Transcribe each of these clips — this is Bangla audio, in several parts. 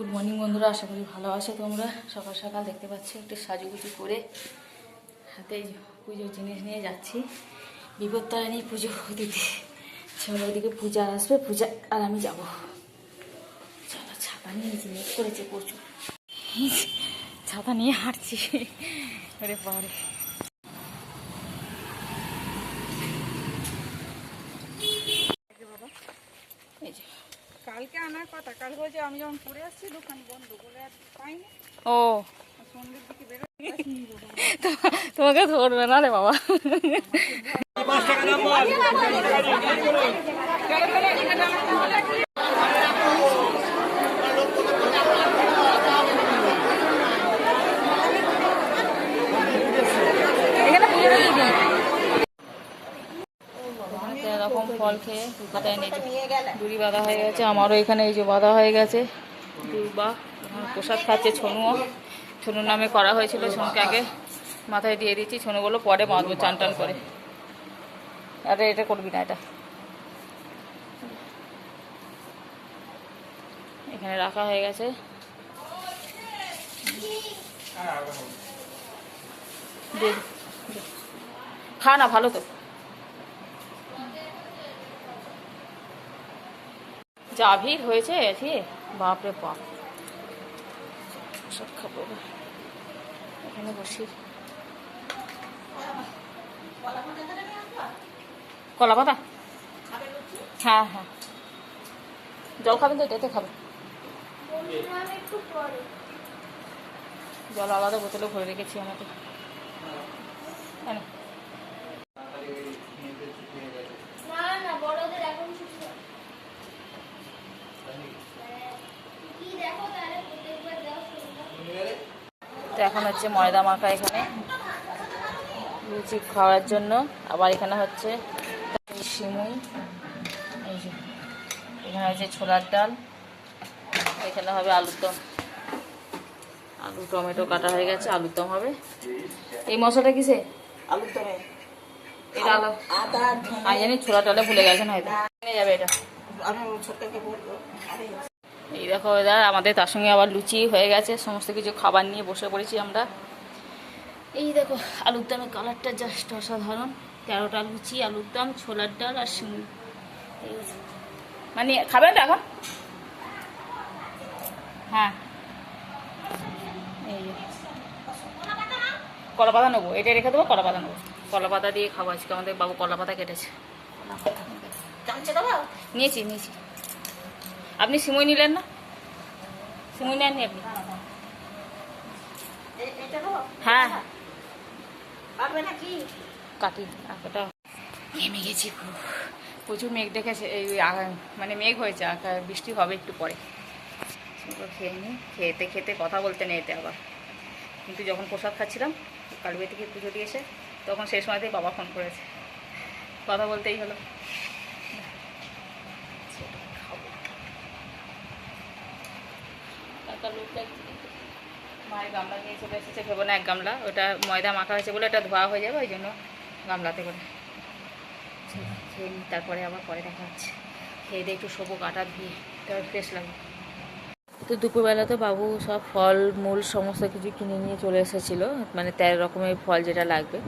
গুড মর্নিং বন্ধুরা, আশা করি ভালো আছো তোমরা। সকাল সকাল দেখতে পাচ্ছ একটু সাজুগুজু করে হাতে পুজোর জিনিস নিয়ে যাচ্ছি বিপত্তারিণী পুজো দিতে। চলো ওদিকে পূজা আসবে, পূজা আর আমি যাবো। চলো ছাতা নিয়েছি, মেঘ করেছে প্রচুর, ছাতা নিয়ে হাঁটছি। ওরে পরে এই যে কালকে আনার কথা, কাল হয়েছে আমি যখন পড়ে আসছি দোকান বন্ধ বলে আর পাইনি। ও সন্ধ্যের দিকে বেরোয় তোমাকে ধরবে না রে বাবা। এরকম ফল খেয়ে দড়ি বাঁধা হয়ে গেছে, আমারও এখানে এই যে বাঁধা হয়ে গেছে দুর্বা। প্রসাদ খাচ্ছে ছনুও, ছনুর নামে করা হয়েছিল, ছনুকে আগে মাথায় দিয়ে দিচ্ছি, ছনু বললো পরে বাঁধবো চান টান করে। আরে এটা করবি না, এটা এখানে রাখা হয়ে গেছে। খা না, ভালো তো। যা ভিড় হয়েছে আজকে, বাপরে বাপ। সব খাবো এখানে বসি। কলা পাতা? হ্যাঁ হ্যাঁ, জল খাবেন তো এটাতে খাবেন। জল আলাদা বোতলে ভরে রেখেছি আমাকে। তো এখন হচ্ছে ময়দা মাখা এখানে লুচি খাওয়ার জন্য। আবার এখানে হচ্ছে সিমুই, এই যে এখানে হচ্ছে ছোলার ডাল, এখানে হবে আলুর দম। আলু টমেটো কাটা হয়ে গেছে, আলুর দম হবে। এই মশলাটা কিসে? আলুর দমে এটা আলু আদা আমি জানি, ছোলা ডালে ভুলে গেছেন হয়তো। নিয়ে যাবে এটা, আমি ছোটকে বলবো। এই দেখো এবার আমাদের তার সঙ্গে আবার লুচি হয়ে গেছে, সমস্ত কিছু খাবার নিয়ে বসে পড়েছি আমরা। এই দেখো আলুর দমের কালারটা জাস্ট অসাধারণ। 13টা লুচি, আলুর দম, ছোলার ডাল আর সিমুই। মানে খাবেন তো এখন? হ্যাঁ, এই কলা পাতা নেবো, এটা রেখে দেবো, কলা পাতা নেবো। কলা পাতা দিয়ে খাবো আজকে, আমাদের বাবু কলা পাতা কেটেছে। নিয়েছি নিয়েছি। আপনি সিমুই নিলেন না? সিমুই নেননি আপনি? হ্যাঁ কাটি। এটা নেমে গেছি, প্রচুর মেঘ ডেকেছে, এই মানে মেঘ হয়েছে, বৃষ্টি হবে একটু পরে। খেয়ে নিই, খেতে খেতে কথা বলতে নেই এতে আবার। কিন্তু যখন প্রসাদ খাচ্ছিলাম কালবে থেকে পুজো দিয়েছে, তখন সেই সময়তেই বাবা ফোন করেছে, কথা বলতেই হলো। মায়ের গামলা নিয়ে চলে এসেছে, ভেবো না এক গামলা, ওটা ময়দা মাখা হয়েছে বলে এটা ধোয়া হয়ে যাবে, ওই জন্য গামলাতে করে খেয়ে নিই, তারপরে আবার পরে দেখা হচ্ছে। খেয়ে দিয়ে একটু শোবো, গাটা ধুয়ে, তারপর ফ্রেশ লাগবে। তো দুপুরবেলা তো বাবু সব ফল মূল সমস্ত কিছু কিনে নিয়ে চলে এসেছিলো, মানে 13 রকমের ফল যেটা লাগবে।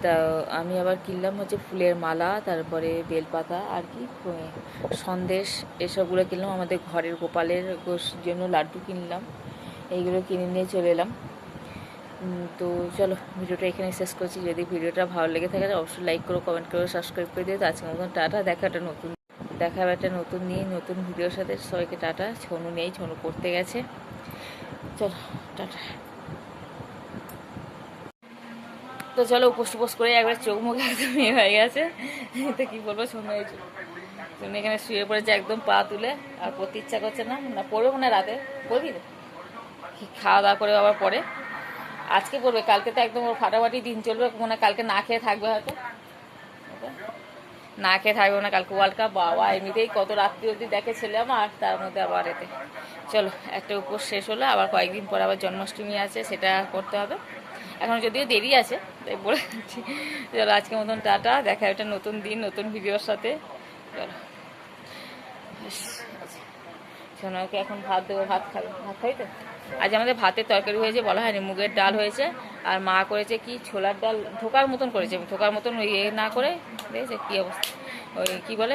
তা আমি আবার কিনলাম হচ্ছে ফুলের মালা, তারপরে বেলপাতা আর কি সন্দেশ, এসবগুলো কিনলাম। আমাদের ঘরের গোপালের জন্য লাড্ডু কিনলাম, এইগুলো কিনে নিয়ে চলে এলাম। তো চলো ভিডিওটা এখানে শেষ করছি। যদি ভিডিওটা ভালো লেগে থাকে অবশ্যই লাইক করো, কমেন্ট করো, সাবস্ক্রাইব করে দিও। তো আজকের মতন টাটা, দেখা একটা নতুন নিয়ে নতুন ভিডিওর সাথে। সবাইকে টাটা। ছনু নেই, ছনু পড়তে গেছে। চলো টাটা। তো চলো উপোস টুপোস করে একবার চোখ মুখ একদম ইয়ে হয়ে গেছে। তো কী বলবো, ছনু এখানে শুয়ে পড়েছে একদম পা তুলে, আর পড়তে ইচ্ছা করছে না। না পড়বে মনে রাতে, পড়বি তো খাওয়া দাওয়া করে আবার পরে আজকে পড়বে, কালকে তো একদম ওর ফাটাফাটি দিন চলবে মনে হয়। কালকে না খেয়ে থাকবে হয়তো, না খেয়ে থাকবে না কালকে ওয়ার্ল্ড কাপ। বাবা এমনিতেই কত রাত্রি অবধি দেখে ছেলে আমার, তার মধ্যে আবার এতে। চলো একটা উপোস শেষ হলো, আবার কয়েকদিন পর আবার জন্মাষ্টমী আছে, সেটা করতে হবে। এখন যদিও দেরি আছে, তাই বলে যাচ্ছি। চলো আজকের মতন টাটা, দেখা একটা নতুন দিন নতুন ভিডিওর সাথে। চলো সোনাকে এখন ভাত দেবো, ভাত খাবে, ভাত খাবি তো? আজ আমাদের ভাতের তরকারি হয়েছে, বলা হয়নি, মুগের ডাল হয়েছে, আর মা করেছে কি ছোলার ডাল ধোকার মতন করেছে, ধোকার মতন ওই না করে, দেখেছে কী অবস্থা, ওই কী বলে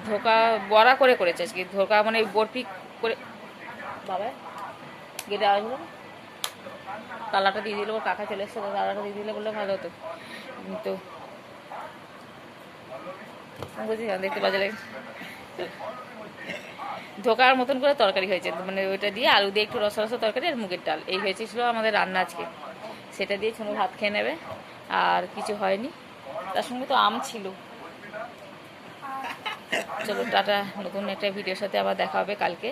ধোকা বড়া করে করেছে আজকে, ধোকা মানে বরফি করে। বাবা গেটে আসলো, তালাটা দিয়ে দিল, ওর কাকা চলে এসছে, তালাটা দিয়ে দিলে বললে ভালো হতো, তো বুঝি না, দেখতে পাওয়া যায়। ধোকার মতন করে তরকারি হয়েছে, মানে ওইটা দিয়ে আলু দিয়ে একটু রসা রসা তরকারি আর মুগের ডাল, এই হয়েছিল আমাদের রান্না আজকে। সেটা দিয়ে ছোনো ভাত খেয়ে নেবে, আর কিছু হয়নি। তার সঙ্গে তো আম ছিল। চলো টাটা, নতুন একটা ভিডিওর সাথে আবার দেখা হবে কালকে।